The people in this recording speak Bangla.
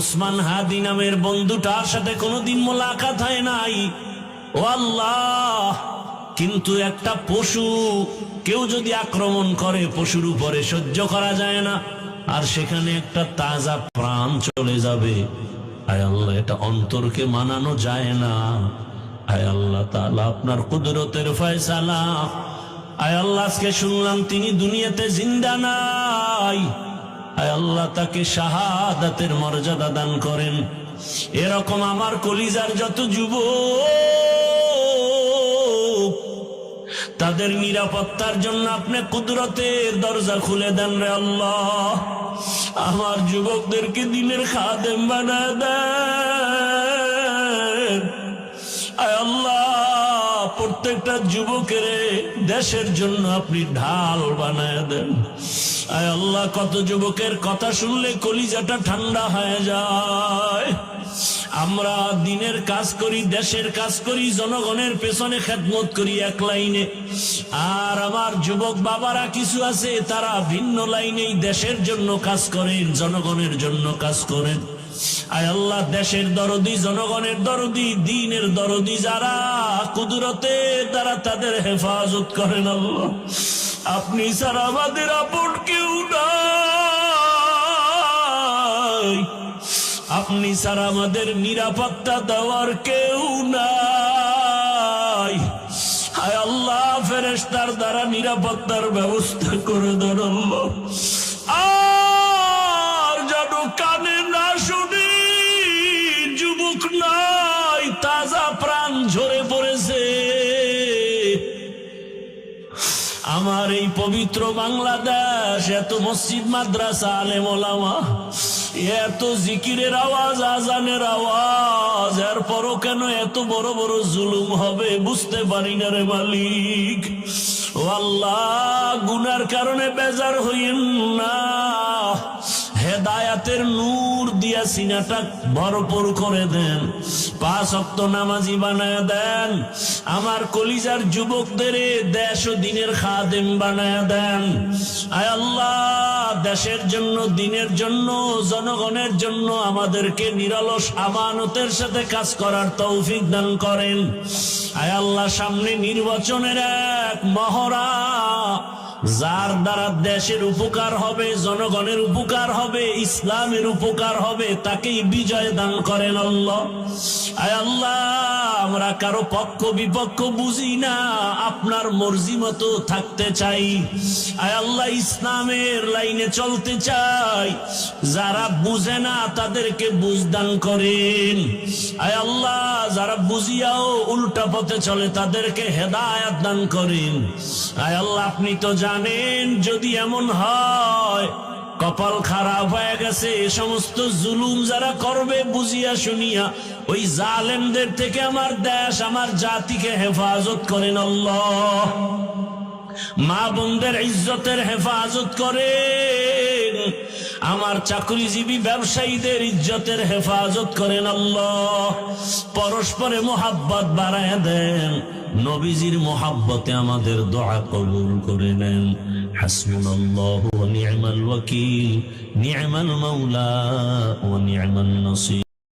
ওসমান হাদি নামের বন্ধুটার সাথে কোনোদিন মোলাকাত হয় নাই। ও আল্লাহ, কিন্তু একটা পশু কেউ যদি আক্রমণ করে পশুর উপরে সহ্য করা যায় না, আর সেখানে একটা তাজা প্রাণ চলে যাবে। আয় আল্লাহ, এটা অন্তরকে মানানো যায় না। আয় আল্লাহ তাআলা, আপনার কুদরতের ফয়সালা। আয় আল্লাহ, আজকে শুনলাম তিনি দুনিয়াতে জিন্দা নাই। আয় আল্লাহ, তাকে শাহাদাতের মর্যাদা দান করেন। এরকম আমার কলিজার যত যুবক, তাদের নিরাপত্তার জন্য আপনি কুদরতের দরজা খুলে দেন রে আল্লাহ। আমার যুবকদেরকে দিনের খাদেম বানায় দেন। আয় আল্লাহ, প্রত্যেকটা যুবকের দেশের জন্য আপনি ঢাল বানায় দেন। আয় আল্লাহ, কত যুবকের কথা শুনলে কলিজাটা ঠান্ডা হয়ে যায়। আমরা দিনের কাজ করি, দেশের কাজ করি, জনগণের পেছনে খেদমত করি এক লাইনে, আর আমার যুবক বাবারা কিছু আছে তারা ভিন্ন লাইনেই দেশের জন্য কাজ করেন, জনগণের জন্য কাজ করেন। আয় আল্লাহ, দেশের দরদি, জনগণের দরদি, দ্বীনের দরদি যারা, কুদরতের দ্বারা তাদের হেফাজত করেন আল্লাহ। আপনি ছাড়া আমাদের আপন কেউ নাই, আপনি ছাড়া আমাদের নিরাপত্তা দেওয়ার কেউ নাই। হায় আল্লাহ, ফেরেশতার দ্বারা নিরাপত্তার ব্যবস্থা করে দেন আল্লাহ। আর যেন কানে না শুনি, যুবক নাই, তাজা প্রাণ ঝরে পড়েছে। আমার এই পবিত্র বাংলাদেশ, এত মসজিদ, মাদ্রাসা, আলেম ওলামা, এত জিকিরের আওয়াজ, আজানের আওয়াজ, এরপরও কেন এত বড় বড় জুলুম হবে বুঝতে পারি না রে মালিক। ও আল্লাহ, গুনার কারণে বেজার হইন না, হেদায়াতের নূর দিয়া সিনাটা ভরপুর করে দেন, 5 ওয়াক্ত নামাজি বানায় দেন। আমার কলিজার যুবকদের দেশ ও দিনের খাদেম বানায় দেন। আয় আল্লাহ, দেশের জন্য, দিনের জন্য, জনগণের জন্য আমাদেরকে নিরলস আমানতের সাথে কাজ করার তৌফিক দান করেন। আয় আল্লাহ, সামনে নির্বাচনের এক মহড়া, যার দ্বারা দেশের উপকার হবে, জনগণের উপকার হবে, ইসলামের উপকার হবে, তাকেই বিজয় দান করেন আল্লাহ। আয় আল্লাহ, আমরা কারো পক্ষ বিপক্ষ বুঝি না, আপনার মর্জি মতো থাকতে চাই। আয় আল্লাহ, ইসলামের লাইনে চলতে চাই। যারা বুঝে না তাদেরকে বুঝ দান করেন। আয় আল্লাহ, যারা বুঝিয়াও উল্টা পথে চলে তাদেরকে হেদায়েত দান করেন। আয় আল্লাহ, আপনি তো জানেন, যদি এমন হয় কপাল খারাপ হয়ে গেছে, এ সমস্ত জুলুম যারা করবে বুঝিয়া শুনিয়া, ওই জালেমদের থেকে আমার দেশ, আমার জাতিকে হেফাজত করেন আল্লাহ। মা বোনদের ইজ্জতের হেফাজত করেন, আমার চাকরিজীবী ব্যবসায়ীদের ইজ্জতের হেফাজত করেন আল্লাহ। পরস্পরে মোহাব্বত বাড়ায় দেন, নবীজির মোহাব্বতে আমাদের দোয়া কবুল করে নেন। হাসবুনাল্লাহু ওয়া নি'মাল ওয়াকিল, নি'মাল মাওলা ওয়া নি'মান নাসির।